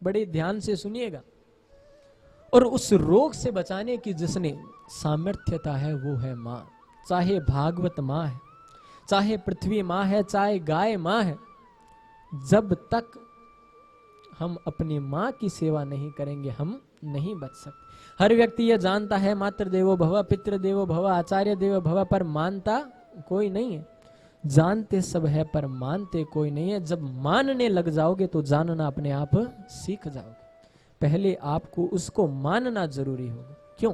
बड़े ध्यान से सुनिएगा। और उस रोग से बचाने की जिसने सामर्थ्यता है वो है माँ। चाहे भागवत माँ है, चाहे पृथ्वी माँ है, चाहे गाय माँ है, जब तक हम अपनी माँ की सेवा नहीं करेंगे हम नहीं बच सकते। हर व्यक्ति यह जानता है मातृ देवो भव, पितृ देवो भव, आचार्य देवो भव, पर मानता कोई नहीं है। जानते सब है पर मानते कोई नहीं है। जब मानने लग जाओगे तो जानना अपने आप सीख जाओगे। पहले आपको उसको मानना जरूरी होगा। क्यों?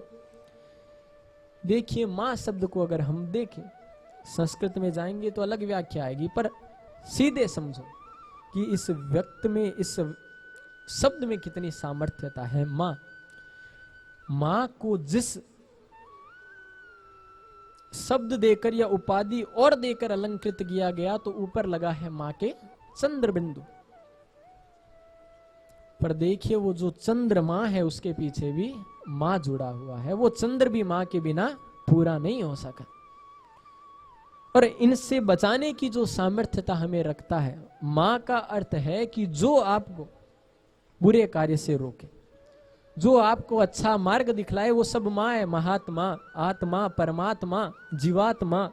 देखिए, मां शब्द को अगर हम देखें, संस्कृत में जाएंगे तो अलग व्याख्या आएगी, पर सीधे समझो कि इस व्यक्त में, इस शब्द में कितनी सामर्थ्यता है। मां, मां को जिस शब्द देकर या उपाधि और देकर अलंकृत किया गया तो ऊपर लगा है मां के चंद्र बिंदु। पर देखिए, वो जो चंद्रमा है उसके पीछे भी मां जुड़ा हुआ है। वो चंद्र भी मां के बिना पूरा नहीं हो सका। और इनसे बचाने की जो सामर्थ्यता हमें रखता है, मां का अर्थ है कि जो आपको बुरे कार्य से रोके, जो आपको अच्छा मार्ग दिखलाए, वो सब मां है। महात्मा, आत्मा, परमात्मा, जीवात्मा,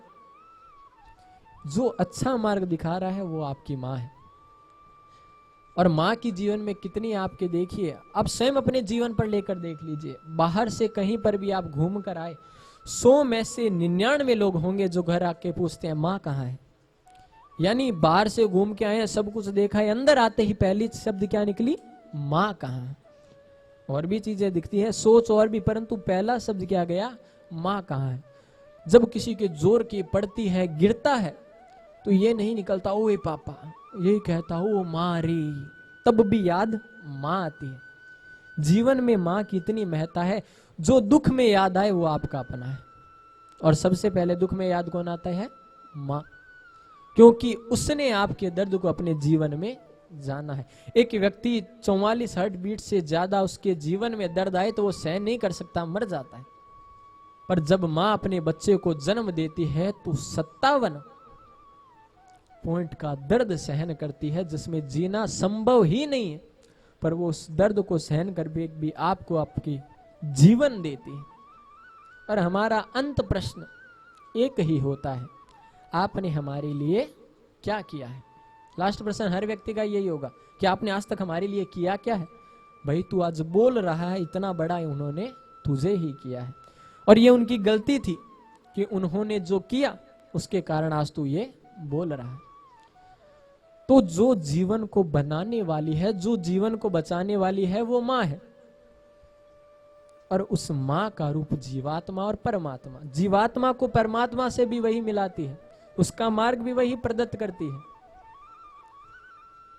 जो अच्छा मार्ग दिखा रहा है वो आपकी मां है। और मां की जीवन में कितनी आपके, देखिए आप स्वयं अपने जीवन पर लेकर देख लीजिए। बाहर से कहीं पर भी आप घूम कर आए, 100 में से 99 लोग होंगे जो घर आके पूछते हैं मां कहाँ है। यानी बाहर से घूम के आए हैं, सब कुछ देखा है, अंदर आते ही पहली शब्द क्या निकली? मां कहाँ है। और भी चीजें दिखती है, सोच और भी, परंतु पहला शब्द क्या गया? मां कहाँ है। जब किसी के जोर की पड़ती है, गिरता है, तो ये नहीं निकलता ओए पापा, यही कहता ओ मां रे, तब भी याद मां आती है। जीवन में मां की इतनी महत्ता है, जो दुख में याद आए वो आपका अपना है। और सबसे पहले दुख में याद कौन आता है? मां, क्योंकि उसने आपके दर्द को अपने जीवन में जाना है। एक व्यक्ति 44 हार्ट बीट से ज्यादा उसके जीवन में दर्द आए तो वो सहन नहीं कर सकता, मर जाता है। पर जब मां अपने बच्चे को जन्म देती है तो 57 पॉइंट का दर्द सहन करती है, जिसमें जीना संभव ही नहीं है, पर वो उस दर्द को सहन कर भी आपको आपकी जीवन देती है। और हमारा अंत प्रश्न एक ही होता है, आपने हमारे लिए क्या किया है? लास्ट प्रश्न हर व्यक्ति का यही होगा कि आपने आज तक हमारे लिए किया क्या है? भाई तू आज बोल रहा है, इतना बड़ा उन्होंने तुझे ही किया है। और ये उनकी गलती थी कि उन्होंने जो किया उसके कारण आज तू ये बोल रहा है। तो जो जीवन को बनाने वाली है, जो जीवन को बचाने वाली है, वो मां है। और उस मां का रूप जीवात्मा और परमात्मा। जीवात्मा को परमात्मा से भी वही मिलाती है, उसका मार्ग भी वही प्रदत्त करती है।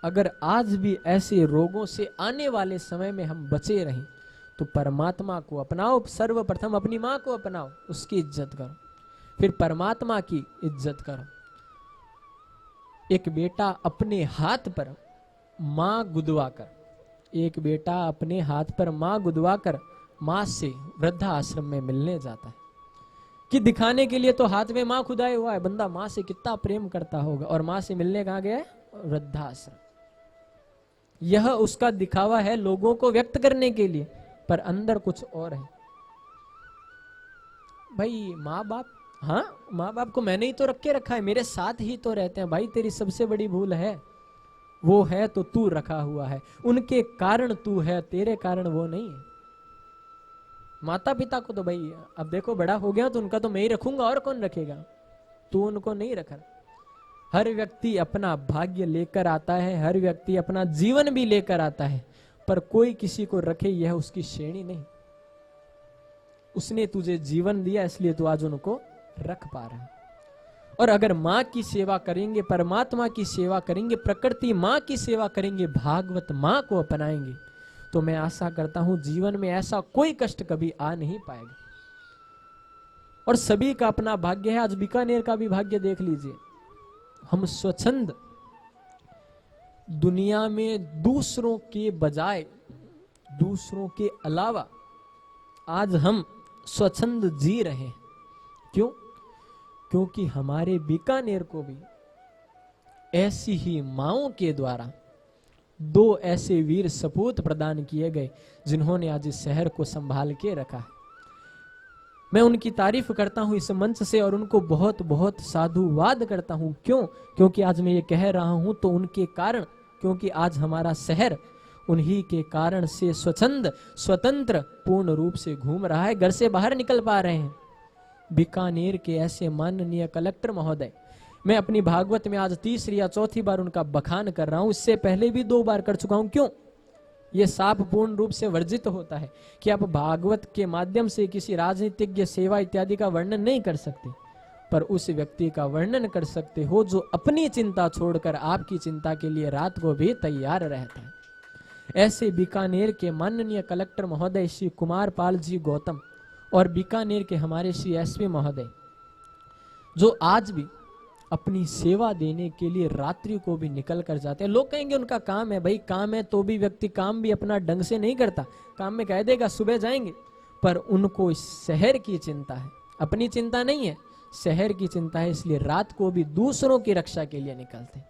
अगर आज भी ऐसे रोगों से आने वाले समय में हम बचे रहें तो परमात्मा को अपनाओ। सर्वप्रथम अपनी मां को अपनाओ, उसकी इज्जत करो, फिर परमात्मा की इज्जत करो। एक बेटा अपने हाथ पर मां गुदवा कर, एक बेटा अपने हाथ पर मां गुदवा कर मां से वृद्धा आश्रम में मिलने जाता है कि दिखाने के लिए तो हाथ में मां खुदाए हुआ है, बंदा मां से कितना प्रेम करता होगा। और मां से मिलने कहां गया है? वृद्धाश्रम। यह उसका दिखावा है लोगों को व्यक्त करने के लिए, पर अंदर कुछ और है। भाई माँ बाप, हाँ माँ बाप को मैंने ही तो रख के रखा है, मेरे साथ ही तो रहते हैं। भाई तेरी सबसे बड़ी भूल है वो है तो तू रखा हुआ है, उनके कारण तू है, तेरे कारण वो नहीं है। माता पिता को तो भाई अब देखो बड़ा हो गया तो उनका तो मैं ही रखूंगा, और कौन रखेगा? तू उनको नहीं रखा। हर व्यक्ति अपना भाग्य लेकर आता है, हर व्यक्ति अपना जीवन भी लेकर आता है, पर कोई किसी को रखे यह उसकी श्रेणी नहीं। उसने तुझे जीवन दिया इसलिए तू आज उनको रख पा रहा है। और अगर मां की सेवा करेंगे, परमात्मा की सेवा करेंगे, प्रकृति मां की सेवा करेंगे, भागवत मां को अपनाएंगे, तो मैं आशा करता हूं जीवन में ऐसा कोई कष्ट कभी आ नहीं पाएगा। और सभी का अपना भाग्य है। आज बीकानेर का भी भाग्य देख लीजिए, हम स्वच्छंद दुनिया में दूसरों के बजाय, दूसरों के अलावा आज हम स्वच्छंद जी रहे हैं। क्यों? क्योंकि हमारे बीकानेर को भी ऐसी ही माओं के द्वारा 2 ऐसे वीर सपूत प्रदान किए गए जिन्होंने आज इस शहर को संभाल के रखा है। मैं उनकी तारीफ करता हूं इस मंच से और उनको बहुत बहुत साधुवाद करता हूं। क्यों? क्योंकि आज मैं ये कह रहा हूं तो उनके कारण, क्योंकि आज हमारा शहर उन्हीं के कारण से स्वतंत्र पूर्ण रूप से घूम रहा है, घर से बाहर निकल पा रहे हैं। बीकानेर के ऐसे माननीय कलेक्टर महोदय, मैं अपनी भागवत में आज 3री या 4थी बार उनका बखान कर रहा हूं, इससे पहले भी 2 बार कर चुका हूं। क्यों? ये साफ पूर्ण रूप से वर्जित होता है कि आप भागवत के माध्यम से किसी राजनीतिज्ञ, सेवा इत्यादि का वर्णन नहीं कर सकते, पर उस व्यक्ति का वर्णन कर सकते हो जो अपनी चिंता छोड़कर आपकी चिंता के लिए रात को भी तैयार रहता है। ऐसे बीकानेर के माननीय कलेक्टर महोदय श्री कुमार पाल जी गौतम और बीकानेर के हमारे श्री एसपी महोदय, जो आज भी अपनी सेवा देने के लिए रात्रि को भी निकल कर जाते हैं। लोग कहेंगे उनका काम है, भाई काम है तो भी व्यक्ति काम भी अपना ढंग से नहीं करता, काम में कह देगा सुबह जाएंगे, पर उनको इस शहर की चिंता है, अपनी चिंता नहीं है, शहर की चिंता है, इसलिए रात को भी दूसरों की रक्षा के लिए निकलते हैं।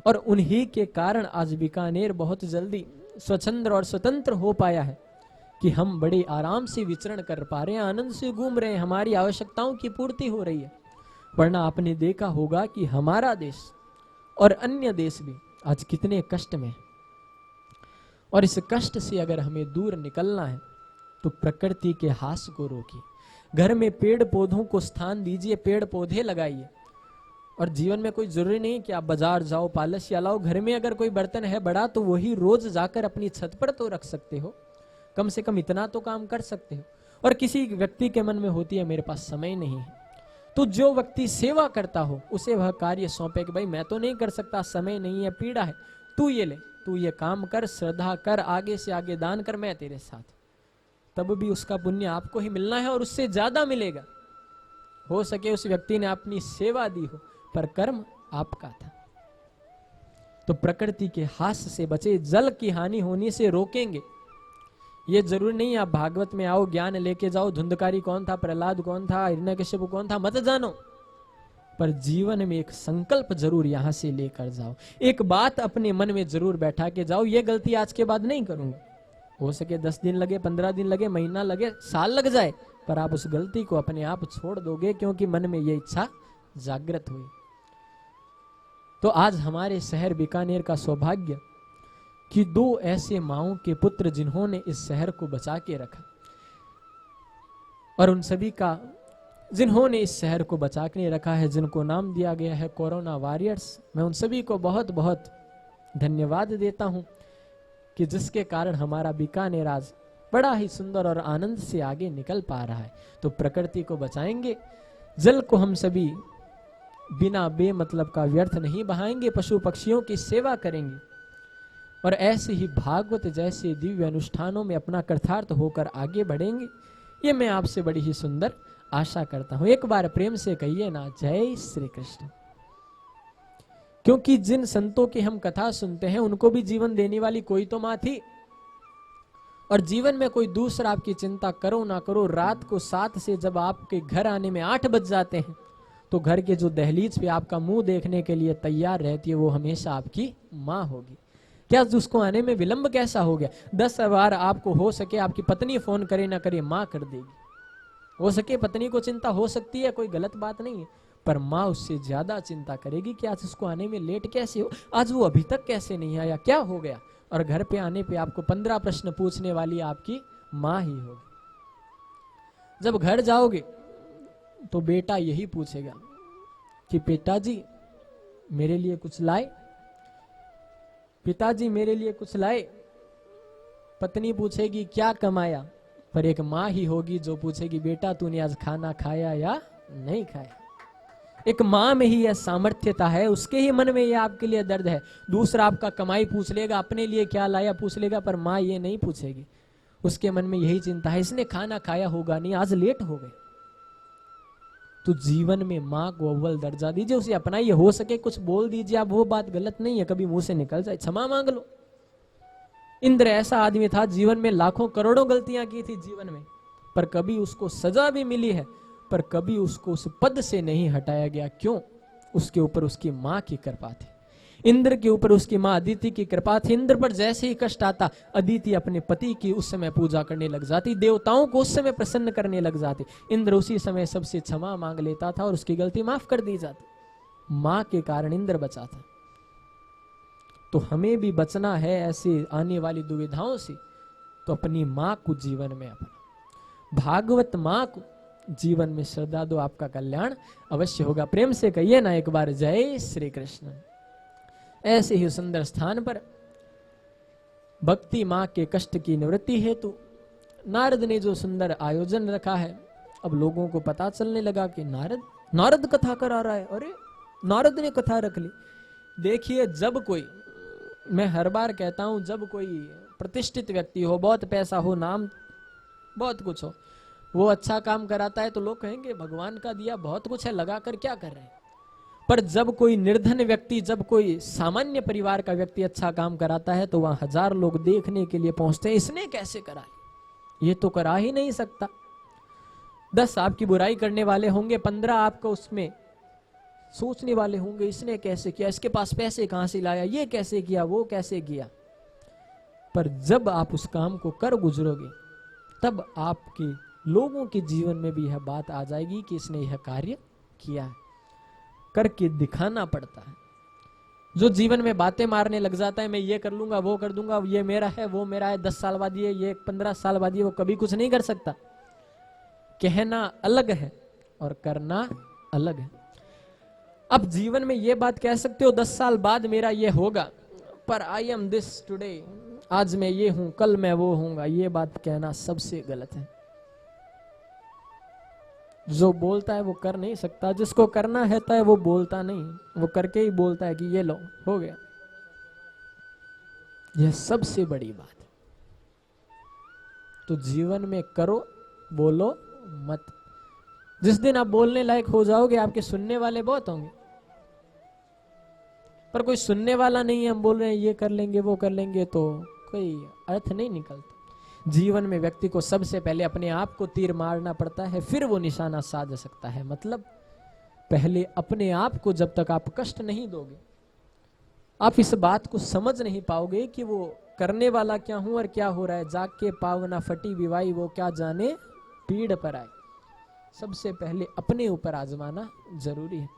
और उन्हीं के कारण आज बीकानेर बहुत जल्दी स्वच्छंद और स्वतंत्र हो पाया है कि हम बड़े आराम से विचरण कर पा रहे हैं, आनंद से घूम रहे हैं, हमारी आवश्यकताओं की पूर्ति हो रही है। वरना आपने देखा होगा कि हमारा देश और अन्य देश भी आज कितने कष्ट में, और इस कष्ट से अगर हमें दूर निकलना है तो प्रकृति के हास को रोकिए, घर में पेड़ पौधों को स्थान दीजिए, पेड़ पौधे लगाइए। और जीवन में कोई जरूरी नहीं कि आप बाजार जाओ, पालसिया लाओ, घर में अगर कोई बर्तन है बड़ा तो वही रोज जाकर अपनी छत पर तो रख सकते हो, कम से कम इतना तो काम कर सकते हो। और किसी व्यक्ति के मन में होती है मेरे पास समय नहीं है, तो जो व्यक्ति सेवा करता हो उसे वह कार्य सौंपे कि भाई मैं तो नहीं कर सकता, समय नहीं है, पीड़ा है, तू ये ले, तू ये काम कर, श्रद्धा कर, आगे से आगे दान कर, मैं तेरे साथ। तब भी उसका पुण्य आपको ही मिलना है और उससे ज्यादा मिलेगा। हो सके उस व्यक्ति ने अपनी सेवा दी हो पर कर्म आपका था। तो प्रकृति के हास से बचे, जल की हानि होने से रोकेंगे। ये जरूरी नहीं आप भागवत में आओ, ज्ञान लेके जाओ, धुंधकारी कौन था, प्रहलाद कौन था, हिरण्यकश्यप कौन था, मत जानो, पर जीवन में एक संकल्प जरूर यहां से लेकर जाओ। एक बात अपने मन में जरूर बैठा के जाओ, ये गलती आज के बाद नहीं करूंगा। हो सके 10 दिन लगे, 15 दिन लगे, महीना लगे, साल लग जाए, पर आप उस गलती को अपने आप छोड़ दोगे क्योंकि मन में ये इच्छा जागृत हुई। तो आज हमारे शहर बीकानेर का सौभाग्य कि 2 ऐसे माओं के पुत्र जिन्होंने इस शहर को बचा के रखा, और उन सभी का जिन्होंने इस शहर को बचा के रखा है, जिनको नाम दिया गया है कोरोना वॉरियर्स, मैं उन सभी को बहुत बहुत धन्यवाद देता हूं कि जिसके कारण हमारा बीकानेर आज बड़ा ही सुंदर और आनंद से आगे निकल पा रहा है। तो प्रकृति को बचाएंगे, जल को हम सभी बिना बेमतलब का व्यर्थ नहीं बहाएंगे, पशु पक्षियों की सेवा करेंगे, और ऐसे ही भागवत जैसे दिव्य अनुष्ठानों में अपना कृतार्थ होकर आगे बढ़ेंगे। ये मैं आपसे बड़ी ही सुंदर आशा करता हूं। एक बार प्रेम से कहिए ना, जय श्री कृष्ण। क्योंकि जिन संतों की हम कथा सुनते हैं उनको भी जीवन देने वाली कोई तो मां थी, और जीवन में कोई दूसरा आपकी चिंता करो ना करो, रात को 7 से जब आपके घर आने में 8 बज जाते हैं तो घर के जो दहलीज पे आपका मुंह देखने के लिए तैयार रहती है वो हमेशा आपकी मां होगी। क्या उसको आने में विलंब कैसा हो गया? 10 बार आपको हो सके आपकी पत्नी फोन करे ना करे, मां कर देगी। हो सके पत्नी को चिंता हो सकती है, कोई गलत बात नहीं है, पर मां उससे ज्यादा चिंता करेगी कि आज उसको आने में लेट कैसे हो, आज वो अभी तक कैसे नहीं आया, क्या हो गया। और घर पे आने पे आपको 15 प्रश्न पूछने वाली आपकी मां ही होगी। जब घर जाओगे तो बेटा यही पूछेगा कि पिताजी मेरे लिए कुछ लाए, पिताजी मेरे लिए कुछ लाए। पत्नी पूछेगी क्या कमाया, पर एक मां ही होगी जो पूछेगी बेटा तूने आज खाना खाया या नहीं खाया। एक मां में ही यह सामर्थ्यता है, उसके ही मन में यह आपके लिए दर्द है। दूसरा आपका कमाई पूछ लेगा, अपने लिए क्या लाया पूछ लेगा, पर मां ये नहीं पूछेगी। उसके मन में यही चिंता है इसने खाना खाया होगा नहीं, आज लेट हो गए। तो जीवन में मां को अव्वल दर्जा दीजिए, उसे अपनाइए। हो सके कुछ बोल दीजिए आप, वो बात गलत नहीं है, कभी मुंह से निकल जाए क्षमा मांग लो। इंद्र ऐसा आदमी था, जीवन में लाखों करोड़ों गलतियां की थी जीवन में, पर कभी उसको सजा भी मिली है, पर कभी उसको उस पद से नहीं हटाया गया। क्यों? उसके ऊपर उसकी मां की कृपा थी। इंद्र के ऊपर उसकी मां अदिति की कृपा थी। इंद्र पर जैसे ही कष्ट आता, अदिति अपने पति की उस समय पूजा करने लग जाती, देवताओं को उस समय प्रसन्न करने लग जाती। इंद्र उसी समय सबसे क्षमा मांग लेता था और उसकी गलती माफ कर दी जाती। मां के कारण इंद्र बचा था। तो हमें भी बचना है ऐसे आने वाली दुविधाओं से, तो अपनी मां को जीवन में अपना, भागवत मां को जीवन में श्रद्धा दो, आपका कल्याण अवश्य होगा। प्रेम से कहिए ना एक बार, जय श्री कृष्ण। ऐसे ही सुंदर स्थान पर भक्ति मां के कष्ट की निवृत्ति हेतु नारद ने जो सुंदर आयोजन रखा है, अब लोगों को पता चलने लगा कि नारद कथा करा रहा है। अरे नारद ने कथा रख ली। देखिए, जब कोई, मैं हर बार कहता हूं, जब कोई प्रतिष्ठित व्यक्ति हो, बहुत पैसा हो, नाम बहुत कुछ हो, वो अच्छा काम कराता है तो लोग कहेंगे भगवान का दिया बहुत कुछ है, लगा कर क्या कर रहे हैं। पर जब कोई निर्धन व्यक्ति, जब कोई सामान्य परिवार का व्यक्ति अच्छा काम कराता है तो वहां 1000 लोग देखने के लिए पहुंचते हैं, इसने कैसे करा, ये तो करा ही नहीं सकता। 10 आपकी बुराई करने वाले होंगे, 15 आपको उसमें सोचने वाले होंगे, इसने कैसे किया, इसके पास पैसे कहां से लाया, ये कैसे किया, वो कैसे किया। पर जब आप उस काम को कर गुजरोगे, तब आपके लोगों के जीवन में भी यह बात आ जाएगी कि इसने यह कार्य किया है। करके दिखाना पड़ता है। जो जीवन में बातें मारने लग जाता है, मैं ये कर लूंगा, वो कर दूंगा, ये मेरा है, वो मेरा है, 10 साल बाद ये 15 साल बाद ये, वो कभी कुछ नहीं कर सकता। कहना अलग है और करना अलग है। अब जीवन में ये बात कह सकते हो 10 साल बाद मेरा ये होगा, पर आई एम दिस टुडे, आज मैं ये हूं, कल मैं वो हूंगा, ये बात कहना सबसे गलत है। जो बोलता है वो कर नहीं सकता, जिसको करना रहता है वो बोलता नहीं, वो करके ही बोलता है कि ये लो हो गया। यह सबसे बड़ी बात है। तो जीवन में करो, बोलो मत। जिस दिन आप बोलने लायक हो जाओगे, आपके सुनने वाले बहुत होंगे, पर कोई सुनने वाला नहीं है, हम बोल रहे हैं ये कर लेंगे, वो कर लेंगे, तो कोई अर्थ नहीं निकलता। जीवन में व्यक्ति को सबसे पहले अपने आप को तीर मारना पड़ता है, फिर वो निशाना साध सकता है। मतलब पहले अपने आप को जब तक आप कष्ट नहीं दोगे, आप इस बात को समझ नहीं पाओगे कि वो करने वाला क्या हूं और क्या हो रहा है। जाग के पावना फटी विवाई, वो क्या जाने पीड़ पर आए। सबसे पहले अपने ऊपर आजमाना जरूरी है।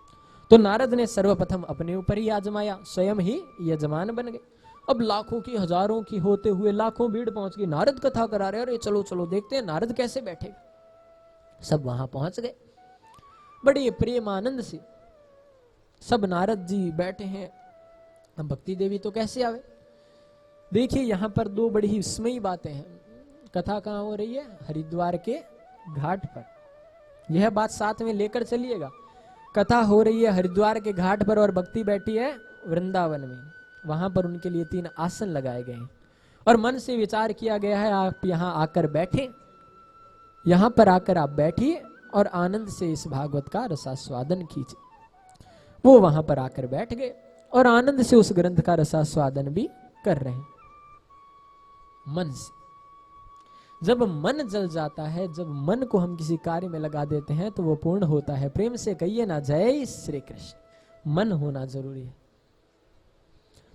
तो नारद ने सर्वप्रथम अपने ऊपर ही आजमाया, स्वयं ही यजमान बन गए। अब लाखों की, हजारों की होते हुए लाखों भीड़ पहुंच गई, नारद कथा करा रहे, अरे चलो चलो देखते हैं नारद कैसे बैठेगा। सब वहां पहुंच गए, बड़े प्रेम आनंद से सब नारद जी बैठे हैं। अब भक्ति देवी तो कैसे आवे। देखिए यहां पर 2 बड़ी ही विस्मयी बातें हैं। कथा कहां हो रही है? हरिद्वार के घाट पर। यह बात साथ में लेकर चलिएगा। कथा हो रही है हरिद्वार के घाट पर और भक्ति बैठी है वृंदावन में। वहां पर उनके लिए 3 आसन लगाए गए हैं और मन से विचार किया गया है आप यहां आकर बैठे, यहां पर आकर आप बैठिए और आनंद से इस भागवत का रसास्वादन कीजिए। वो वहां पर आकर बैठ गए और आनंद से उस ग्रंथ का रसास्वादन भी कर रहे हैं मन से। जब मन जल जाता है, जब मन को हम किसी कार्य में लगा देते हैं तो वो पूर्ण होता है। प्रेम से कहिए ना, जय श्री कृष्ण। मन होना जरूरी है।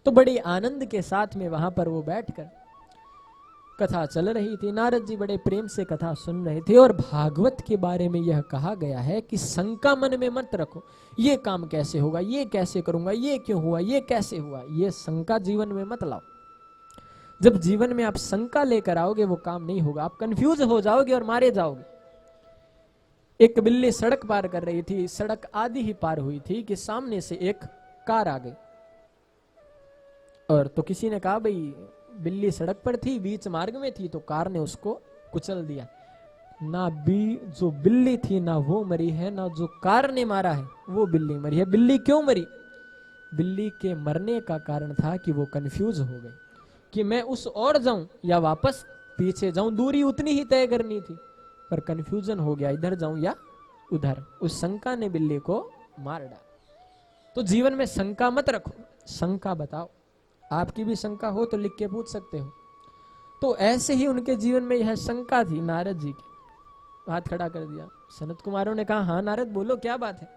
तो बड़े आनंद के साथ में वहां पर वो बैठकर कथा चल रही थी। नारद जी बड़े प्रेम से कथा सुन रहे थे और भागवत के बारे में यह कहा गया है कि शंका मन में मत रखो, ये काम कैसे होगा, ये कैसे करूंगा, ये क्यों हुआ, ये कैसे हुआ, ये शंका जीवन में मत लाओ। जब जीवन में आप शंका लेकर आओगे वो काम नहीं होगा, आप कंफ्यूज हो जाओगे और मारे जाओगे। एक बिल्ली सड़क पार कर रही थी, सड़क आधी ही पार हुई थी कि सामने से एक कार आ गई और तो किसी ने कहा भाई बिल्ली सड़क पर थी, बीच मार्ग में थी, तो कार ने उसको कुचल दिया। ना जो बिल्ली थी ना वो मरी है, ना जो कार ने मारा है वो बिल्ली मरी है। बिल्ली क्यों मरी? बिल्ली के मरने का कारण था कि वो कंफ्यूज हो गई कि मैं उस ओर जाऊं या वापस पीछे जाऊं। दूरी उतनी ही तय करनी थी पर कंफ्यूजन हो गया, इधर जाऊं या उधर। उस शंका ने बिल्ली को मार डाला। तो जीवन में शंका मत रखो, शंका बताओ। आपकी भी शंका हो तो लिख के पूछ सकते हो। तो ऐसे ही उनके जीवन में यह शंका थी नारद जी की। हाथ खड़ा कर दिया। सनत कुमारों ने कहा हाँ नारद बोलो क्या बात है।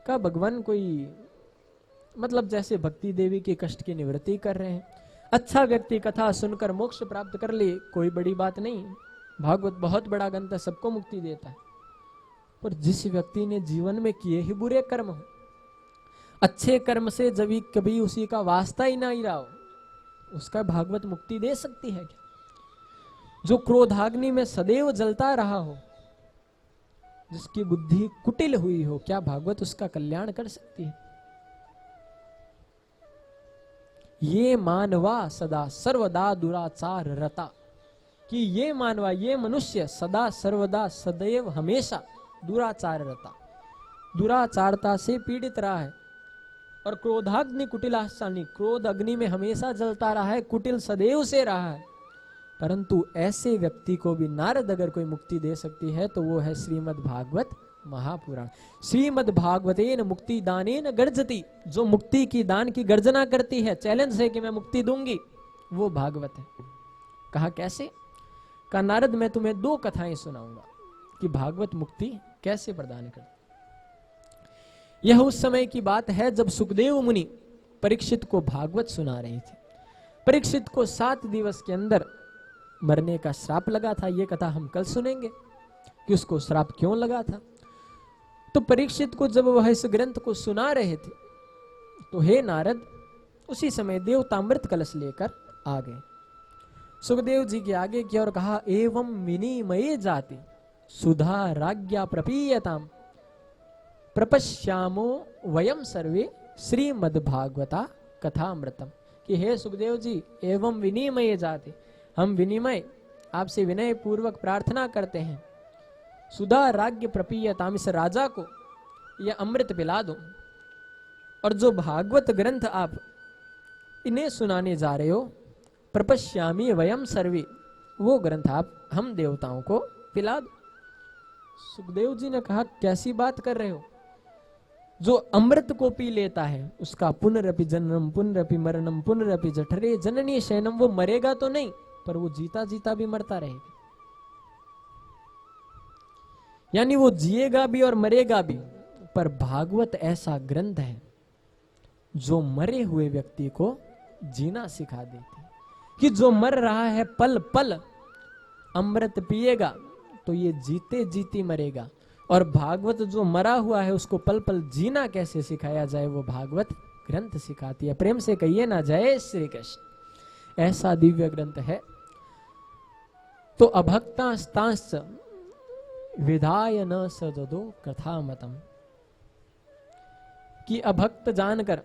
कहा भगवान कोई मतलब जैसे भक्ति देवी के कष्ट की निवृत्ति कर रहे हैं। अच्छा व्यक्ति कथा सुनकर मोक्ष प्राप्त कर ले, कोई बड़ी बात नहीं, भागवत बहुत बड़ा ग्रंथ है, सबको मुक्ति देता है। पर जिस व्यक्ति ने जीवन में किए ही बुरे कर्म हो, अच्छे कर्म से जब कभी उसी का वास्ता ही ना ही रहा हो, उसका भागवत मुक्ति दे सकती है क्या? जो क्रोधाग्नि में सदैव जलता रहा हो, जिसकी बुद्धि कुटिल हुई हो, क्या भागवत उसका कल्याण कर सकती है? ये मानवा सदा सर्वदा दुराचार रता, कि ये मानवा, ये मनुष्य सदा सर्वदा सदैव हमेशा दुराचार रता, दुराचारता से पीड़ित रहा है। और क्रोधाग्नि कुटिलासानी, क्रोध अग्नि में हमेशा जलता रहा है, कुटिल सदैव से रहा है। परंतु ऐसे व्यक्ति को भी नारद अगर कोई मुक्ति दे सकती है तो वो है श्रीमद् भागवत महापुराण। श्रीमद् भागवतेन मुक्ति दानेन गर्जति, जो मुक्ति की दान की गर्जना करती है, चैलेंज है कि मैं मुक्ति दूंगी, वो भागवत है। कहा कैसे? कहा नारद मैं तुम्हें 2 कथाएं सुनाऊंगा कि भागवत मुक्ति कैसे प्रदान करती। यह उस समय की बात है जब सुखदेव मुनि परीक्षित को भागवत सुना रहे थे। परीक्षित को 7 दिवस के अंदर मरने का श्राप लगा था। यह कथा हम कल सुनेंगे कि उसको श्राप क्यों लगा था। तो परीक्षित को जब वह इस ग्रंथ को सुना रहे थे तो हे नारद, उसी समय देवतामृत कलश लेकर आ गए, सुखदेव जी के आगे किया और कहा एवं विनिमये जाति सुधा राज्ञा प्रपीयताम प्रपश्यामो वयम सर्वे श्रीमद्भागवता कथामृतम। कि हे सुखदेव जी, एवं विनिमये जाति, हम विनिमय आपसे विनय पूर्वक प्रार्थना करते हैं, सुधा राज्ञ प्रपीयताम, इस राजा को यह अमृत पिला दो। और जो भागवत ग्रंथ आप इन्हें सुनाने जा रहे हो, प्रपश्यामी वयम सर्वे, वो ग्रंथ आप हम देवताओं को पिला दो। सुखदेव जी ने कहा कैसी बात कर रहे हो? जो अमृत को पी लेता है उसका पुनरपि जन्म पुनरपि मरणम पुनरपि जठरे जननी शयनम, वो मरेगा तो नहीं पर वो जीता जीता भी मरता रहेगा। यानी वो जिएगा भी और मरेगा भी। पर भागवत ऐसा ग्रंथ है जो मरे हुए व्यक्ति को जीना सिखा देती है, कि जो मर रहा है पल पल अमृत पिएगा तो ये जीते जीती मरेगा। और भागवत जो मरा हुआ है उसको पल पल जीना कैसे सिखाया जाए, वो भागवत ग्रंथ सिखाती है। प्रेम से कहिए ना जय श्री कृष्ण। ऐसा दिव्य ग्रंथ है। तो अभक्तास्तांश्च विधाय न सजदो कथामतम, कि अभक्त जानकर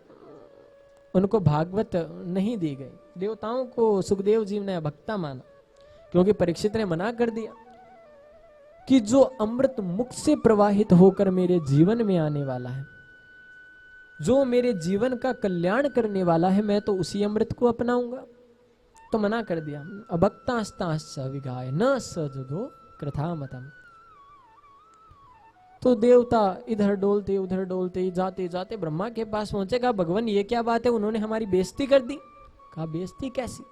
उनको भागवत नहीं दी गई। देवताओं को सुखदेव जी ने अभक्ता माना क्योंकि परीक्षित ने मना कर दिया कि जो अमृत मुख से प्रवाहित होकर मेरे जीवन में आने वाला है, जो मेरे जीवन का कल्याण करने वाला है, मैं तो उसी अमृत को अपनाऊंगा। तो मना कर दिया। अभक्तास्तांश्च विगाय न सजदो कथामतम। तो देवता इधर डोलते उधर डोलते जाते जाते ब्रह्मा के पास पहुंचे। कहा भगवान ये क्या बात है, उन्होंने हमारी बेइज्जती कर दी। कहा बेइज्जती कैसी?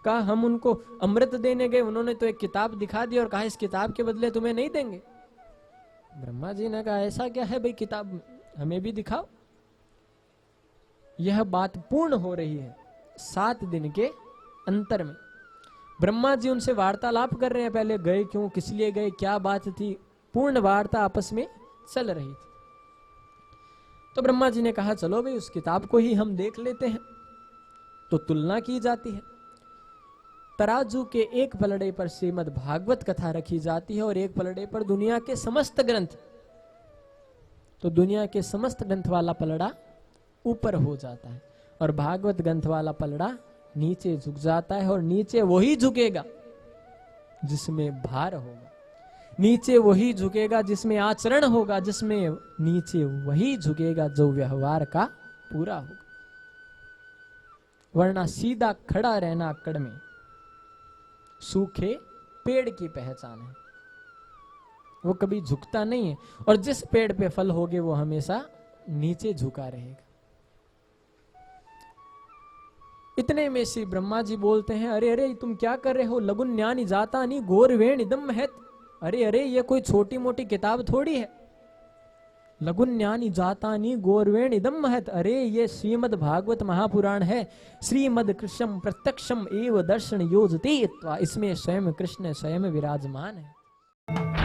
कहा हम उनको अमृत देने गए, उन्होंने तो एक किताब दिखा दी और कहा इस किताब के बदले तुम्हें नहीं देंगे। ब्रह्मा जी ने कहा ऐसा क्या है भाई, किताब हमें भी दिखाओ। यह बात पूर्ण हो रही है 7 दिन के अंतर में। ब्रह्मा जी उनसे वार्तालाप कर रहे हैं, पहले गए क्यों, किस लिए गए, क्या बात थी, पूर्ण वार्ता आपस में चल रही थी। तो ब्रह्मा जी ने कहा चलो भाई उस किताब को ही हम देख लेते हैं। तो तुलना की जाती है। तराजू के एक पलड़े पर श्रीमद् भागवत कथा रखी जाती है और एक पलड़े पर दुनिया के समस्त ग्रंथ। तो दुनिया के समस्त ग्रंथ वाला पलड़ा ऊपर हो जाता है और भागवत ग्रंथ वाला पलड़ा नीचे झुक जाता है। और नीचे वही झुकेगा जिसमें भार होगा, नीचे वही झुकेगा जिसमें आचरण होगा, जिसमें नीचे वही झुकेगा जो व्यवहार का पूरा होगा। वरना सीधा खड़ा रहना आकड़ में सूखे पेड़ की पहचान है, वो कभी झुकता नहीं है। और जिस पेड़ पे फल होगे वो हमेशा नीचे झुका रहेगा। इतने में श्री ब्रह्मा जी बोलते हैं अरे अरे तुम क्या कर रहे हो, लघुन न्यानी जाता नहीं गौर वेण इदम महत। अरे अरे ये कोई छोटी मोटी किताब थोड़ी है, लघुन्यानि जातानि गौरवेण इदम महत। अरे ये श्रीमद् भागवत महापुराण है, श्रीमद् कृष्णम प्रत्यक्षम एव दर्शन योजते, इसमें स्वयं कृष्ण स्वयं विराजमान है।